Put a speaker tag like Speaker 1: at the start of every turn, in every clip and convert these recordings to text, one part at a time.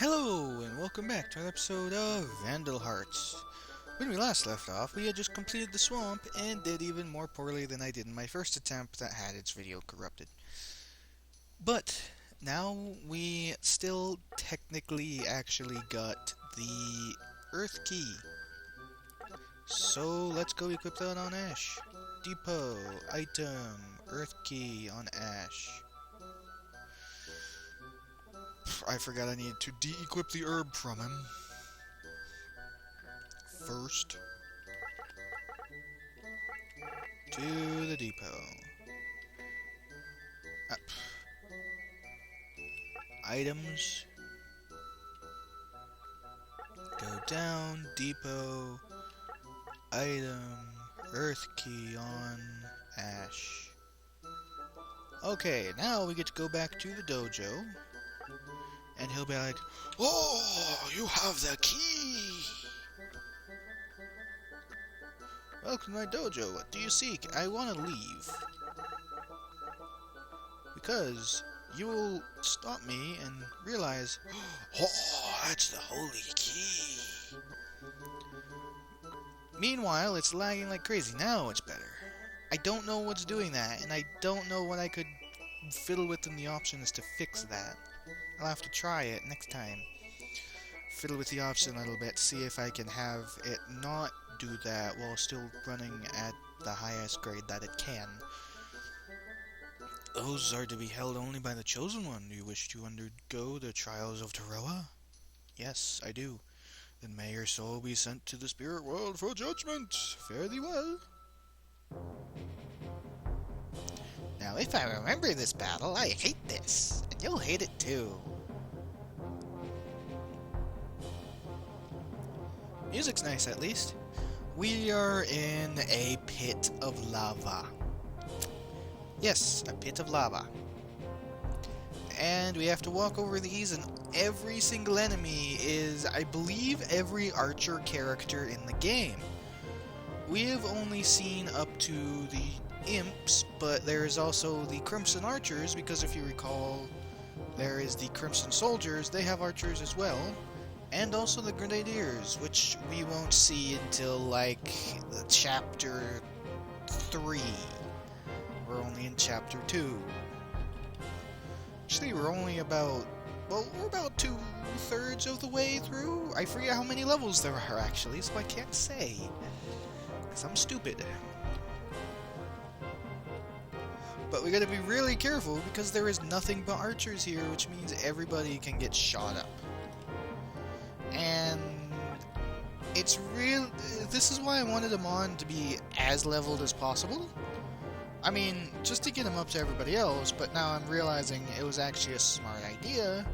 Speaker 1: Hello, and welcome back to another episode of Vandal Hearts. When we last left off, we had just completed the swamp and did even more poorly than I did in my first attempt that had its video corrupted. But now we still technically actually got the Earth Key. So let's go equip that on Ash. Depot, item, Earth Key on Ash. I forgot I needed to de-equip the herb from him. First. To the depot. Up. Items. Go down, depot. Item. Earth key on Ash. Okay, now we get to go back to the dojo. And he'll be like, "Oh, you have the key! Welcome to my dojo. What do you seek? I want to leave. Because you will stop me and realize, oh, that's the holy key." Meanwhile, it's lagging like crazy. Now it's better. I don't know what's doing that, and I don't know what I could fiddle with in the options to fix that. I'll have to try it next time. Fiddle with the option a little bit, see if I can have it not do that while still running at the highest grade that it can. Those are to be held only by the Chosen One. Do you wish to undergo the trials of Teroa? Yes, I do. Then may your soul be sent to the spirit world for judgment. Fare thee well. Now, if I remember this battle, I hate this. And you'll hate it too. Music's nice, at least. We are in a pit of lava. Yes, a pit of lava. And we have to walk over these, and every single enemy is, I believe, every archer character in the game. We have only seen up to the imps, but there is also the Crimson Archers, because if you recall, there is the Crimson Soldiers. They have archers as well. And also the Grenadiers, which we won't see until, like, Chapter 3. We're only in Chapter 2. Actually, we're only about... well, we're about 2/3 of the way through. I forget how many levels there are, actually, so I can't say. Because I'm stupid. But we gotta be really careful, because there is nothing but archers here, which means everybody can get shot up. And it's real. This is why I wanted them on to be as leveled as possible. I mean, just to get them up to everybody else, but now I'm realizing it was actually a smart idea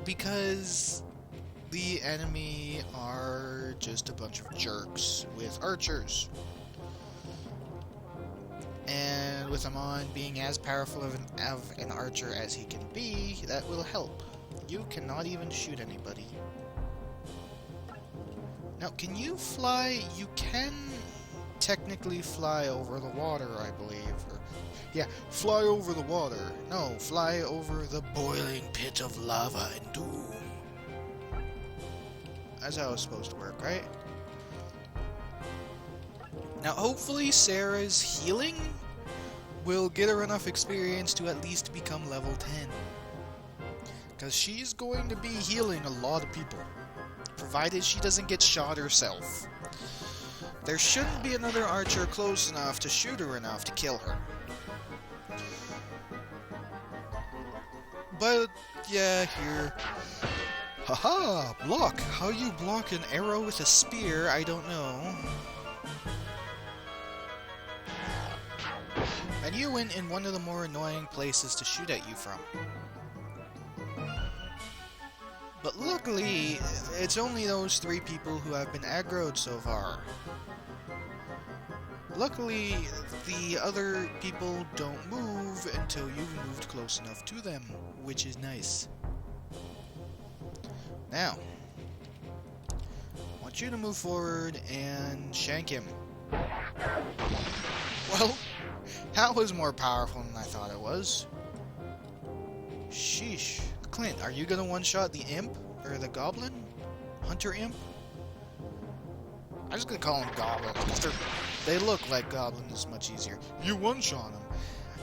Speaker 1: because the enemy are just a bunch of jerks with archers. And with them on being as powerful of an archer as he can be, that will help. You cannot even shoot anybody. Now, can you fly? You can technically fly over the water, I believe. Yeah, fly over the water. No, fly over the boiling pit of lava and doom. That's how it's supposed to work, right? Now, hopefully Sarah's healing will get her enough experience to at least become level 10. Because she's going to be healing a lot of people, provided she doesn't get shot herself. There shouldn't be another archer close enough to shoot her enough to kill her. But, yeah, here... Haha! Block! How you block an arrow with a spear, I don't know. And you went in one of the more annoying places to shoot at you from. But luckily, it's only those 3 people who have been aggroed so far. Luckily, the other people don't move until you've moved close enough to them, which is nice. Now, I want you to move forward and shank him. Well, that was more powerful than I thought it was. Sheesh. Clint, are you gonna one-shot the imp? Or the goblin? Hunter imp? I'm just gonna call them goblins, because they look like goblins much easier. You one-shot them.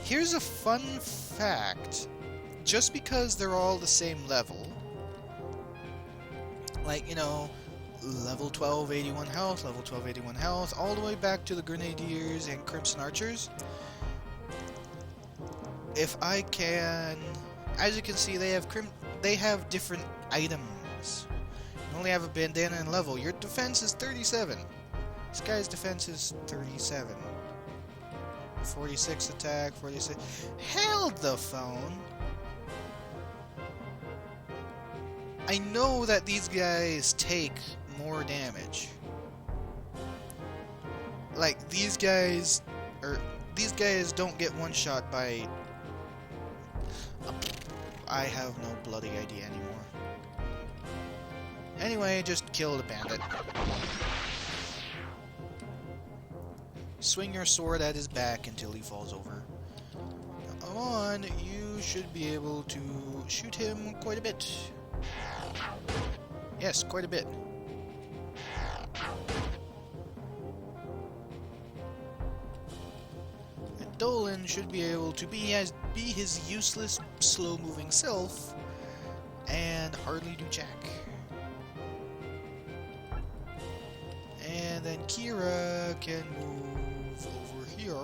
Speaker 1: Here's a fun fact. Just because they're all the same level, like, you know, level 12, 81 health, level 12, 81 health, all the way back to the Grenadiers and Crimson Archers, if I can... As you can see, they have different items. You only have a bandana and level. Your defense is 37. This guy's defense is 37. 46 attack, 46... Held the phone! I know that these guys take more damage. Like, these guys don't get one-shot by... I have no bloody idea anymore. Anyway, just kill the bandit. Swing your sword at his back until he falls over. Come on, you should be able to shoot him quite a bit. Yes, quite a bit. And Dolan should be able to be his useless, slow-moving self and hardly do jack. And then Kira can move over here.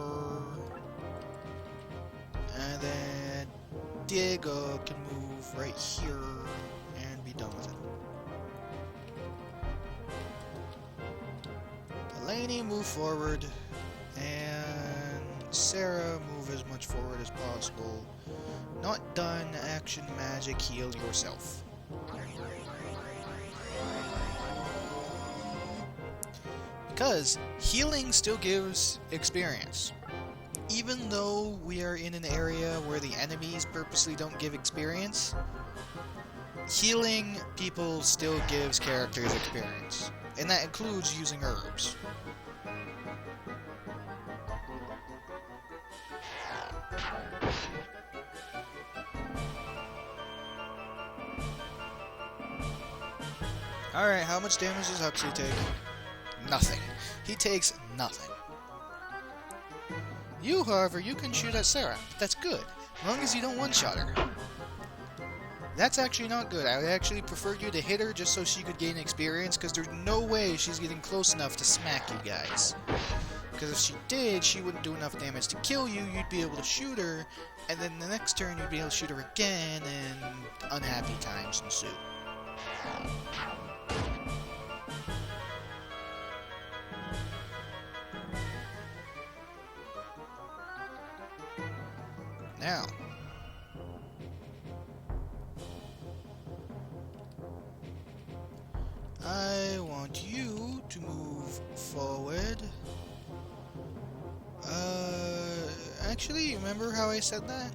Speaker 1: And then Diego can move right here and be done with it. Delaney, move forward. And Sarah, move as much forward as possible. Not done. Action, magic, heal yourself. Because healing still gives experience. Even though we are in an area where the enemies purposely don't give experience, healing people still gives characters experience. And that includes using herbs. Alright, how much damage does Huxley take? Nothing. He takes nothing. You, however, you can shoot at Sarah. That's good. As long as you don't one-shot her. That's actually not good. I would actually prefer you to hit her just so she could gain experience, because there's no way she's getting close enough to smack you guys. Because if she did, she wouldn't do enough damage to kill you, you'd be able to shoot her, and then the next turn you'd be able to shoot her again, and unhappy times ensue. Now, I want you to move forward. Actually, remember how I said that?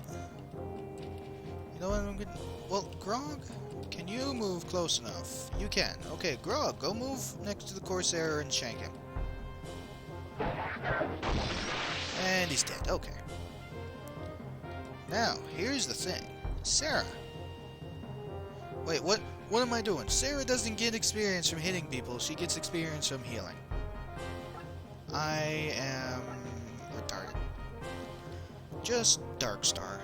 Speaker 1: You know what I'm gonna... Well, Grog, can you move close enough? You can. Okay, Grog, go move next to the Corsair and shank him. And he's dead. Okay. Now, here's the thing. Sarah. Wait, what am I doing? Sarah doesn't get experience from hitting people. She gets experience from healing. I am retarded. Just Darkstar.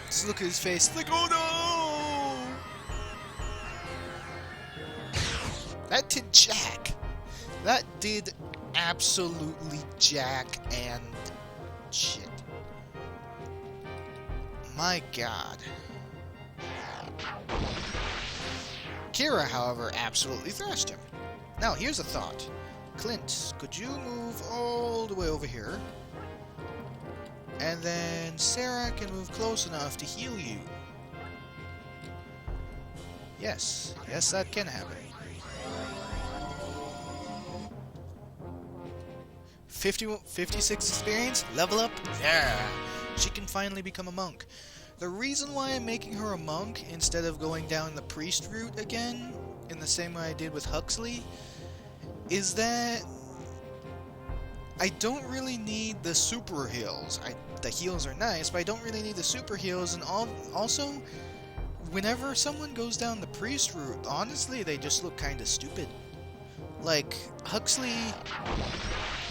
Speaker 1: Just look at his face. Like, oh no! That did jack. That did absolutely jack and shit. My god. Kira, however, absolutely thrashed him. Now, here's a thought. Clint, could you move all the way over here? And then Sarah can move close enough to heal you. Yes, that can happen. 56 experience, level up, yeah! She can finally become a monk. The reason why I'm making her a monk instead of going down the priest route again, in the same way I did with Huxley, is that I don't really need the super heals. the heals are nice, but I don't really need the super heals, and also, whenever someone goes down the priest route, honestly, they just look kind of stupid. Like, Huxley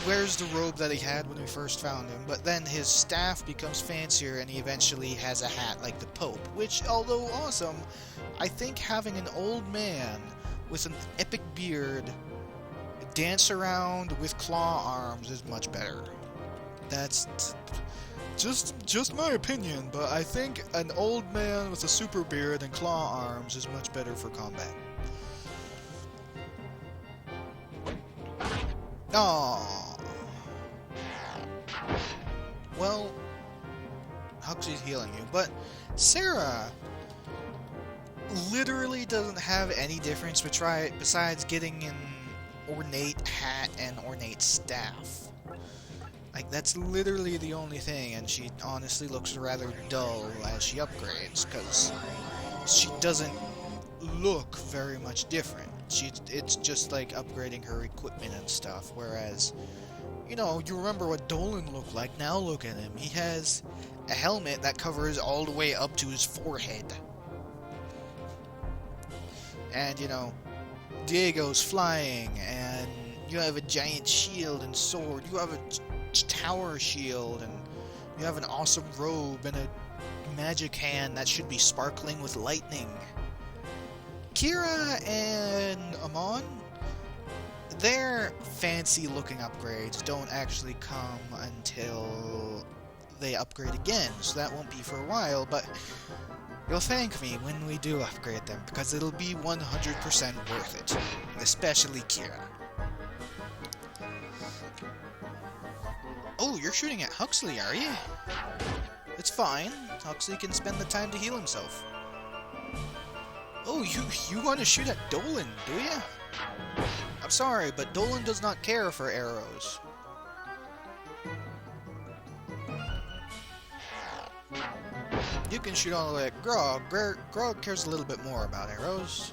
Speaker 1: wears the robe that he had when we first found him, but then his staff becomes fancier and he eventually has a hat like the Pope, which, although awesome, I think having an old man with an epic beard dance around with claw arms is much better. That's just my opinion, but I think an old man with a super beard and claw arms is much better for combat. Aww. Well, Huxley's healing you, but Sarah literally doesn't have any difference besides getting an ornate hat and ornate staff. Like, that's literally the only thing, and she honestly looks rather dull as she upgrades, because she doesn't look very much different. It's just like upgrading her equipment and stuff, whereas, you know, you remember what Dolan looked like, now look at him. He has a helmet that covers all the way up to his forehead. And, you know, Diego's flying, and you have a giant shield and sword. You have a tower shield, and you have an awesome robe and a magic hand that should be sparkling with lightning. Kira and Amon, their fancy looking upgrades don't actually come until they upgrade again, so that won't be for a while, but you'll thank me when we do upgrade them, because it'll be 100% worth it, especially Kira. Oh, you're shooting at Huxley, are you? It's fine. Huxley can spend the time to heal himself. Oh, you want to shoot at Dolan, do you? I'm sorry, but Dolan does not care for arrows. You can shoot all the way at Grog. Grog cares a little bit more about arrows.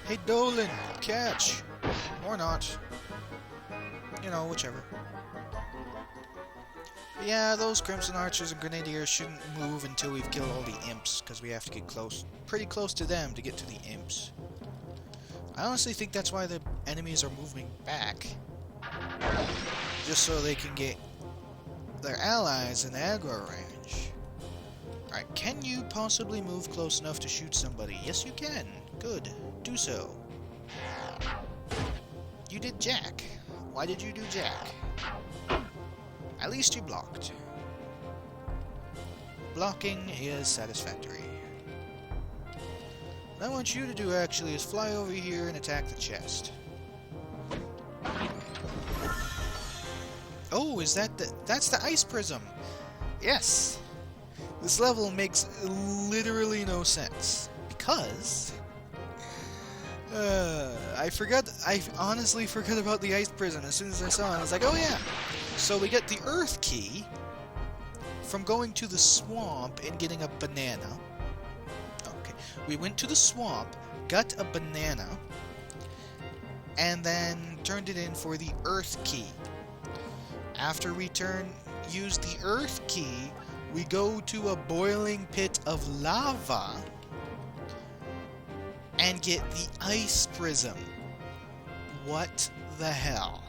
Speaker 1: Hey, Dolan, catch! Or not. You know, whichever. But yeah, those Crimson Archers and Grenadiers shouldn't move until we've killed all the imps, because we have to get pretty close to them to get to the imps. I honestly think that's why the enemies are moving back. Just so they can get their allies in aggro range. Alright, can you possibly move close enough to shoot somebody? Yes, you can. Good. Do so. You did Jack. Why did you do Jack? At least you blocked. Blocking is satisfactory. What I want you to do actually is fly over here and attack the chest. Oh, is that that's the ice prism? Yes! This level makes literally no sense. Because I honestly forgot about the ice prism. As soon as I saw it, I was like, oh yeah! So we get the earth key from going to the swamp and getting a banana. Okay, we went to the swamp, got a banana, and then turned it in for the earth key. After we use the earth key, we go to a boiling pit of lava and get the ice prism. What the hell?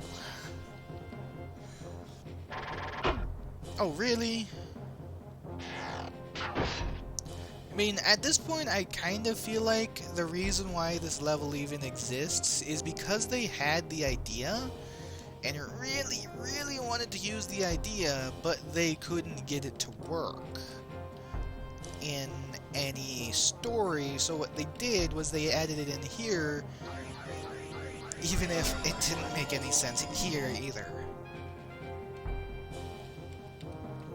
Speaker 1: Oh, really? I mean, at this point, I kind of feel like the reason why this level even exists is because they had the idea and really, really wanted to use the idea, but they couldn't get it to work in any story. So what they did was they added it in here, even if it didn't make any sense here either.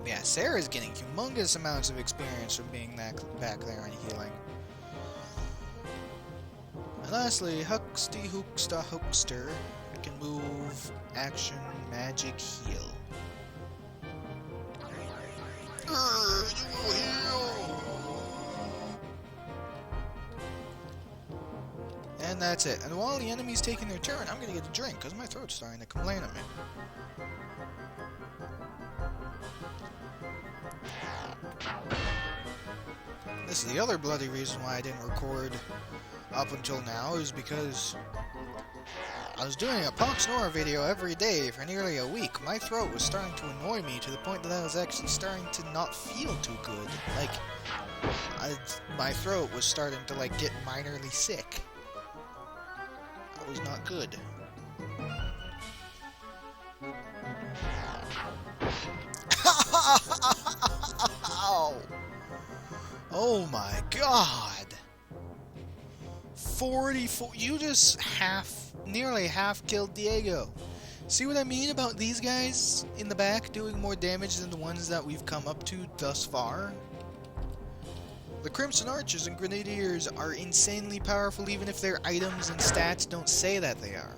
Speaker 1: Yeah, Sarah's getting humongous amounts of experience from being back there and healing. And lastly, Huxty Hooksta Hookster. I can move, action, magic, heal. You will heal! And that's it. And while the enemy's taking their turn, I'm gonna get a drink, because my throat's starting to complain at me. This is the other bloody reason why I didn't record up until now, is because I was doing a pop snore video every day for nearly a week. My throat was starting to annoy me to the point that I was actually starting to not feel too good. Like, my throat was starting to, like, get minorly sick. That was not good. Ow! Oh my god! 44. You just nearly half killed Diego. See what I mean about these guys in the back doing more damage than the ones that we've come up to thus far? The Crimson Archers and Grenadiers are insanely powerful even if their items and stats don't say that they are.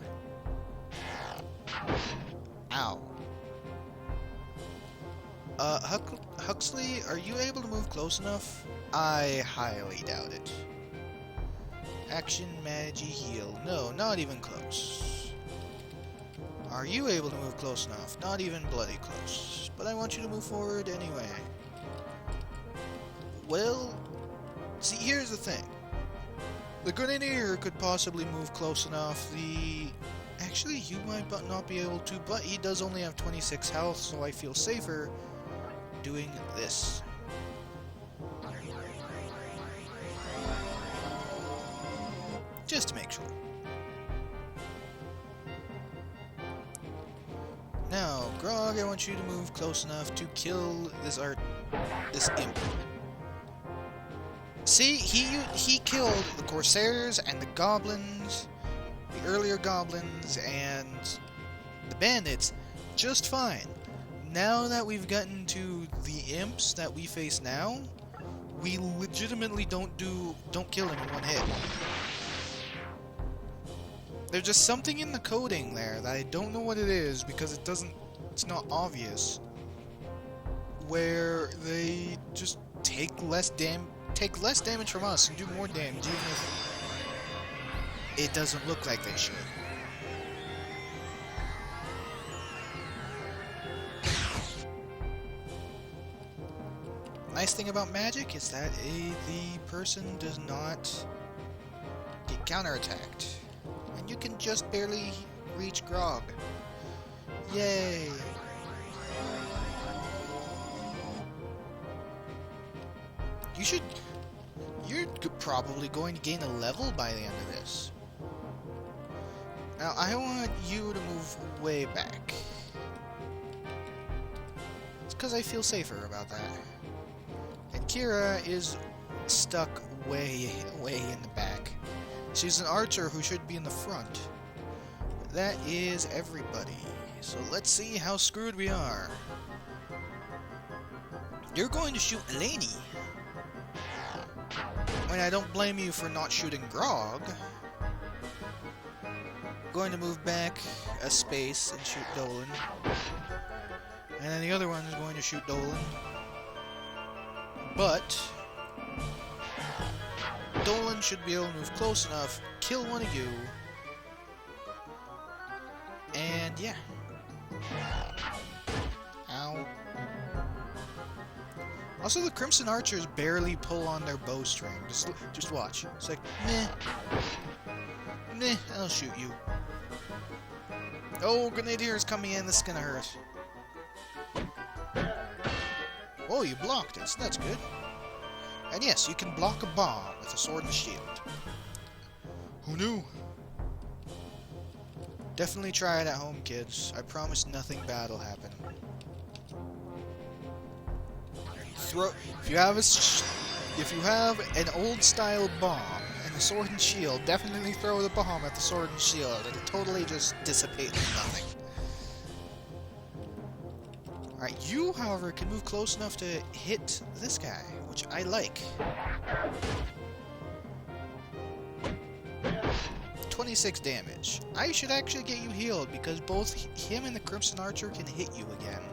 Speaker 1: Ow. Huxley, are you able to move close enough? I highly doubt it. Action, Magi, heal. No, not even close. Are you able to move close enough? Not even bloody close. But I want you to move forward anyway. Well, see, here's the thing. The Grenadier could possibly move close enough. Actually, you might not be able to, but he does only have 26 health, so I feel safer doing this. Just to make sure. Now, Grog, I want you to move close enough to kill this imp. See, he killed the Corsairs and the Goblins, the earlier Goblins, and the Bandits just fine. Now that we've gotten to the imps that we face now, we legitimately don't kill him in one hit. There's just something in the coding there that I don't know what it is, because it's not obvious, where they just take less damage from us and do more damage, even if it doesn't look like they should. Nice thing about magic is that the person does not get counterattacked. And you can just barely reach Grog. Yay! You're probably going to gain a level by the end of this. Now, I want you to move way back. It's because I feel safer about that. And Kira is stuck way in the back. She's an archer who should be in the front. But that is everybody. So let's see how screwed we are. You're going to shoot Eleni. I mean, I don't blame you for not shooting Grog. Going to move back a space and shoot Dolan. And then the other one is going to shoot Dolan. But Dolan should be able to move close enough, kill one of you, and yeah. Ow. Also, the Crimson Archers barely pull on their bowstring. Just watch. It's like, meh, I'll shoot you. Oh, Grenadier's coming in, this is gonna hurt. Oh, you blocked it, so that's good. And yes, you can block a bomb with a sword and shield. Who knew? Definitely try it at home, kids. I promise nothing bad will happen. If you have an old style bomb and a sword and shield, definitely throw the bomb at the sword and shield. It'll totally just dissipate into nothing. Alright, you, however, can move close enough to hit this guy, which I like. 26 damage. I should actually get you healed, because both him and the Crimson Archer can hit you again.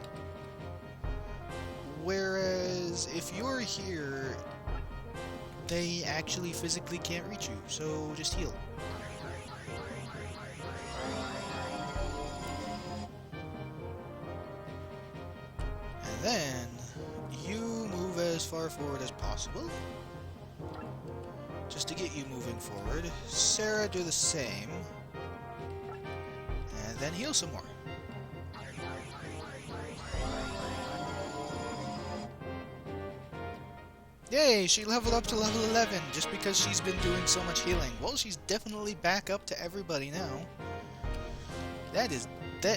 Speaker 1: Whereas, if you're here, they actually physically can't reach you, so just heal. And then, you move as far forward as possible. just to get you moving forward. Sarah, do the same. And then heal some more. Yay, she leveled up to level 11 just because she's been doing so much healing. Well, she's definitely back up to everybody now. That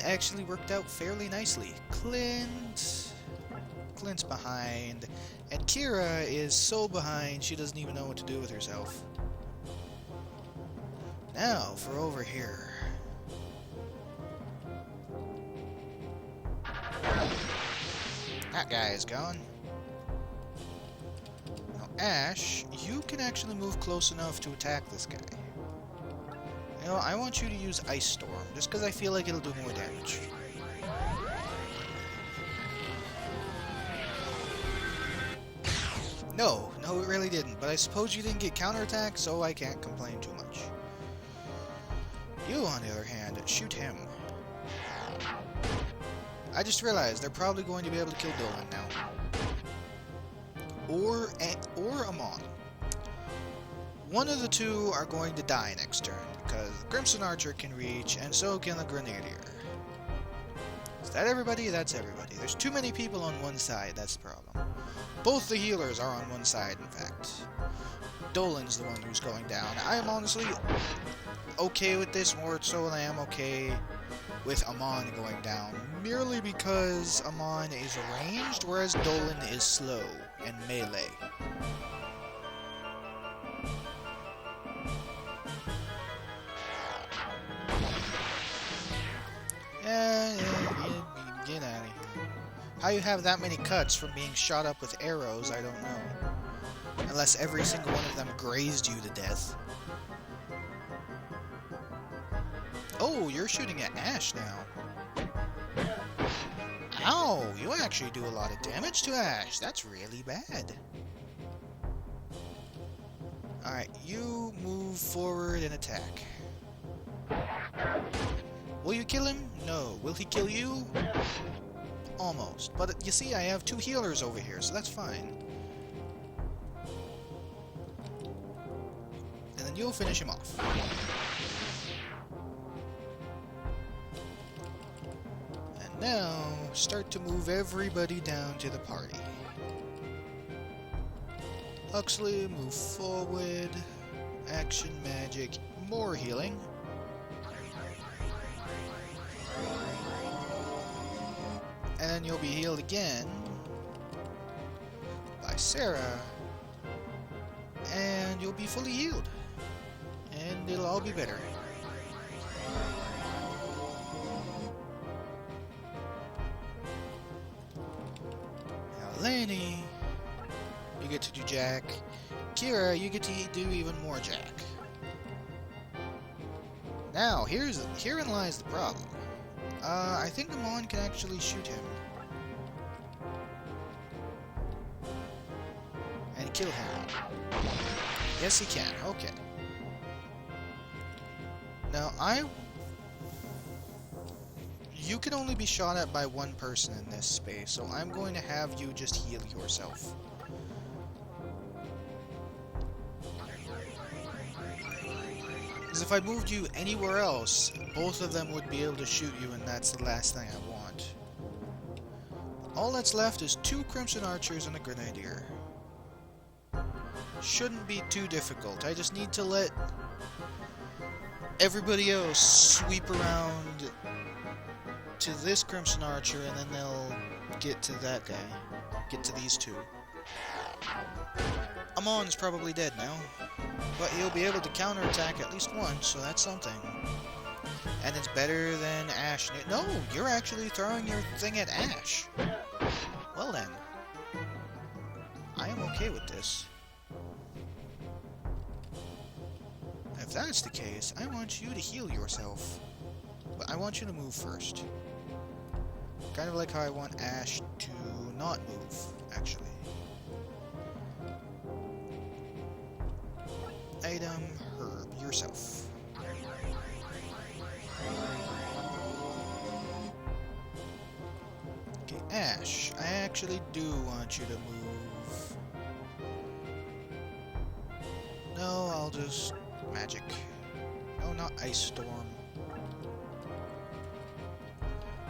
Speaker 1: actually worked out fairly nicely. Clint's behind, and Kira is so behind she doesn't even know what to do with herself. Now for over here. That guy is gone. Now Ash, you can actually move close enough to attack this guy. You know, I want you to use Ice Storm, just because I feel like it'll do more damage. No, it really didn't, but I suppose you didn't get counterattack, so I can't complain too much. You, on the other hand, shoot him. I just realized they're probably going to be able to kill Dolan now. Or Amon. One of the two are going to die next turn, because the Crimson Archer can reach, and so can the Grenadier. Is that everybody? That's everybody. There's too many people on one side, that's the problem. Both the healers are on one side, in fact. Dolan's the one who's going down. I am honestly okay with this, more so than I am okay with Amon going down, merely because Amon is ranged, whereas Dolan is slow and melee. Get out of here. How you have that many cuts from being shot up with arrows, I don't know. Unless every single one of them grazed you to death. Oh, you're shooting at Ash now. Ow! You actually do a lot of damage to Ash. That's really bad. Alright, you move forward and attack. Will you kill him? No. Will he kill you? Almost. But you see, I have two healers over here, so that's fine. And then you'll finish him off. And now, start to move everybody down to the party. Huxley, move forward. Action, magic, more healing. And then you'll be healed again by Sarah, and you'll be fully healed, and it'll all be better. Now Laney, you get to do Jack. Kira, you get to do even more Jack. Now, herein lies the problem. I think Amon can actually shoot him. And kill him. Yes, he can. Okay. Now, you can only be shot at by one person in this space, so I'm going to have you just heal yourself. Because if I moved you anywhere else, both of them would be able to shoot you, and that's the last thing I want. All that's left is two Crimson Archers and a Grenadier. Shouldn't be too difficult. I just need to let everybody else sweep around to this Crimson Archer, and then they'll get to that guy. Get to these two. Amon's probably dead now, but he'll be able to counterattack at least once, so that's something. And it's better than Ash. No, you're actually throwing your thing at Ash. Well then. I am okay with this. If that's the case, I want you to heal yourself. But I want you to move first. Kind of like how I want Ash to not move, actually. Item, herb, yourself. Okay, Ash, I actually do want you to move No, I'll just magic. No, not ice storm.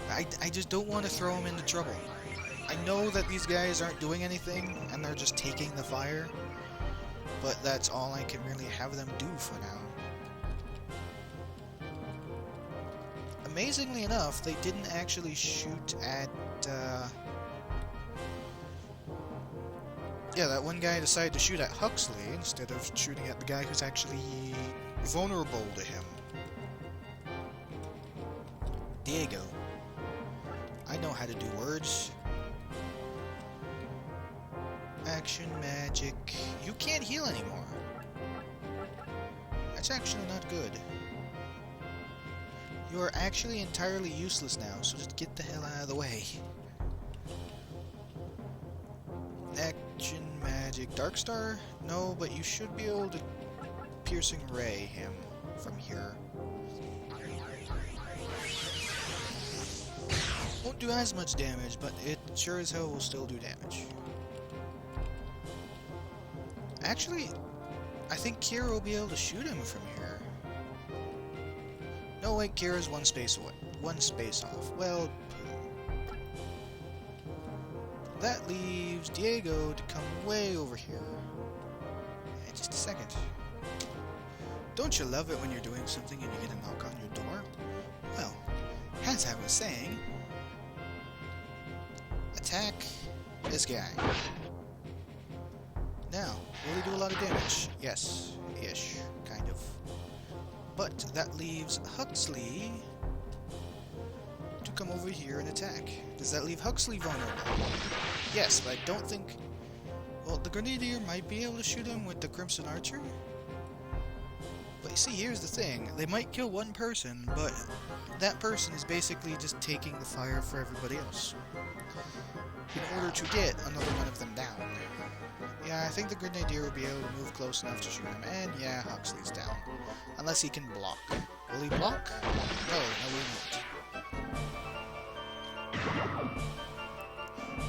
Speaker 1: I just don't want to throw him into trouble. I know that these guys aren't doing anything, and they're just taking the fire, but that's all I can really have them do for now. Amazingly enough, they didn't actually shoot at, yeah, that one guy decided to shoot at Huxley instead of shooting at the guy who's actually vulnerable to him. Diego. I know how to do words. Action, magic. You can't heal anymore. That's actually not good. You are actually entirely useless now, so just get the hell out of the way. Action, magic. Darkstar? No, but you should be able to piercing ray him from here. Won't do as much damage, but it sure as hell will still do damage. Actually, I think Kira will be able to shoot him from here. No, wait, Kira's one space away. One space off. Well, that leaves Diego to come way over here. In just a second. Don't you love it when you're doing something and you get a knock on your door? Well, as I was saying, attack this guy. Now, will he do a lot of damage? Yes, ish, kind of. But that leaves Huxley to come over here and attack. Does that leave Huxley vulnerable? Yes, but I don't think... Well, the Grenadier might be able to shoot him with the Crimson Archer. But you see, here's the thing. They might kill one person, but that person is basically just taking the fire for everybody else, in order to get another one of them down. Yeah, I think the Grenadier will be able to move close enough to shoot him, and yeah, Huxley's down. Unless he can block. Will he block? No, he won't.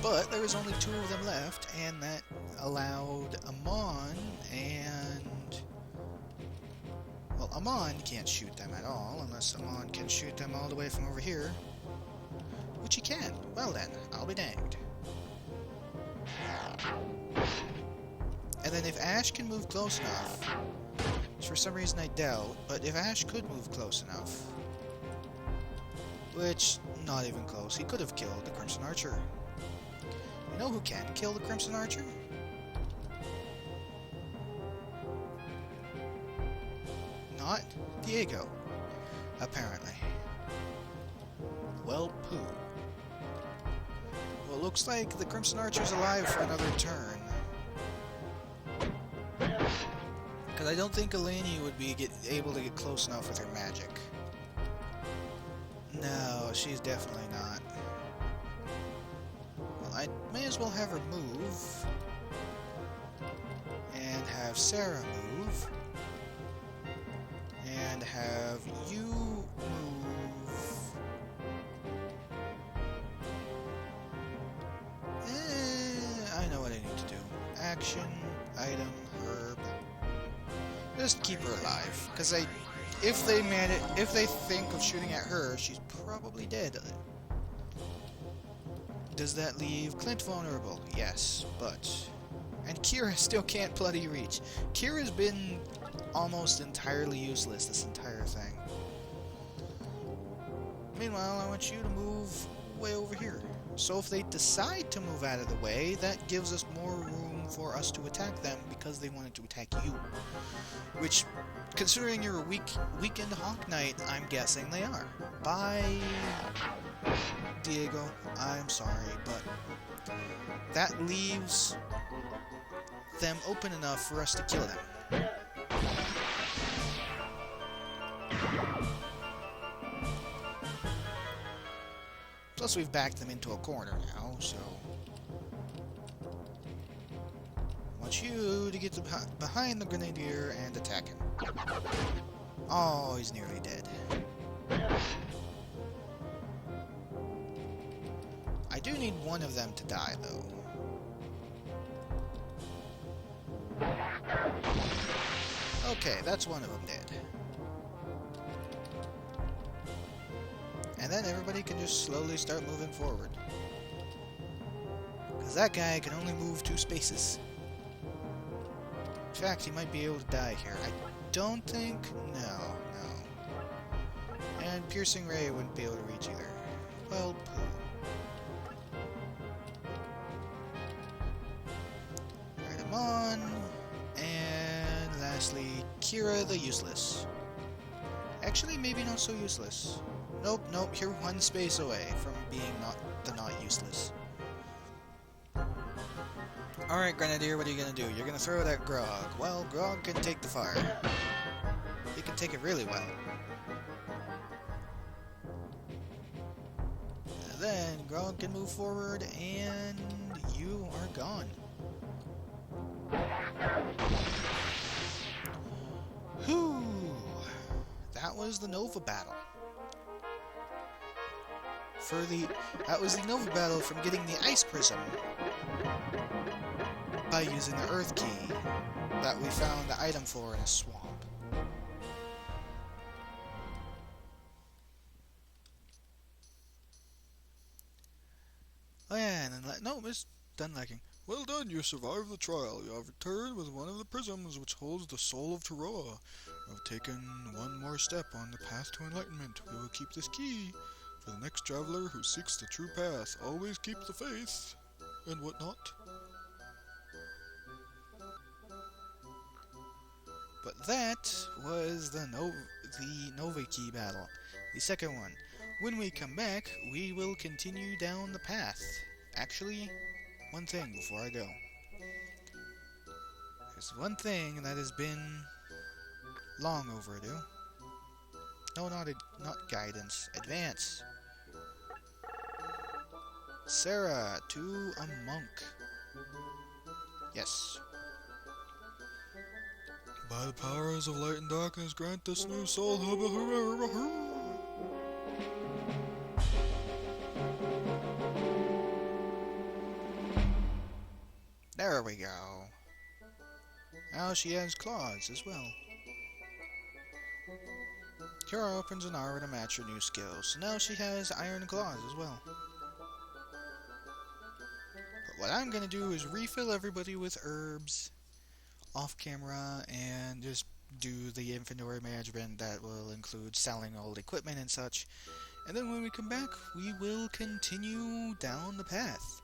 Speaker 1: But there is only 2 of them left, and that allowed Amon and... Well, Amon can't shoot them at all, unless Amon can shoot them all the way from over here. Which he can. Well then, I'll be danged. And then if Ash can move close enough, which for some reason I doubt, but if Ash could move close enough, which, not even close, he could have killed the Crimson Archer. You know who can kill the Crimson Archer? Not Diego, apparently. Well, poo. Well, it looks like the Crimson Archer's alive for another turn. Because I don't think Eleni would be able to get close enough with her magic. No, she's definitely not. Well, I may as well have her move. And have Sarah move. And have you move. I know what I need to do. Action, item, herb. Just keep her alive, because if they think of shooting at her, she's probably dead. Does that leave Clint vulnerable? Yes, but... And Kira still can't bloody reach. Kira's been almost entirely useless this entire thing. Meanwhile, I want you to move way over here. So if they decide to move out of the way, that gives us more room for us to attack them because they wanted to attack you. Which, considering you're a weekend Hawk Knight, I'm guessing they are. Bye, Diego. I'm sorry, but that leaves them open enough for us to kill them. Plus, we've backed them into a corner now, so... I want you to get behind the Grenadier and attack him. Oh, he's nearly dead. I do need one of them to die, though. Okay, that's one of them dead. And then everybody can just slowly start moving forward. Because that guy can only move 2 spaces. In fact, he might be able to die here. I don't think... No. And Piercing Ray wouldn't be able to reach either. Well, poo. Right him on. And lastly, Kira the Useless. Actually, maybe not so useless. Nope, you're 1 space away from being not useless. Alright, Grenadier, what are you gonna do? You're gonna throw it at Grog. Well, Grog can take the fire. He can take it really well. And then Grog can move forward, and you are gone. Whew! That was the Nova battle. That was the Nova battle from getting the Ice Prism by using the Earth Key that we found the item for in a swamp. Oh yeah, and then no, it's done lacking.
Speaker 2: Well done, you survived the trial. You have returned with one of the prisms which holds the soul of Teroa. You have taken one more step on the path to enlightenment. We will keep this key for the next traveler who seeks the true path. Always keep the faith, and whatnot.
Speaker 1: But that was the Nova Key battle, the second one. When we come back, we will continue down the path. Actually, one thing before I go. There's one thing that has been long overdue. No, not guidance. Advance. Sarah to a monk. Yes.
Speaker 2: By the powers of light and darkness, grant this new soul.
Speaker 1: There we go. Now she has claws as well. Kira opens an aura to match her new skills, so now she has iron claws as well. But what I'm gonna do is refill everybody with herbs off camera and just do the inventory management that will include selling old equipment and such. And then when we come back, we will continue down the path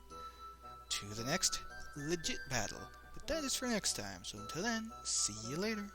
Speaker 1: to the next legit battle. But that is for next time, so until then, see you later.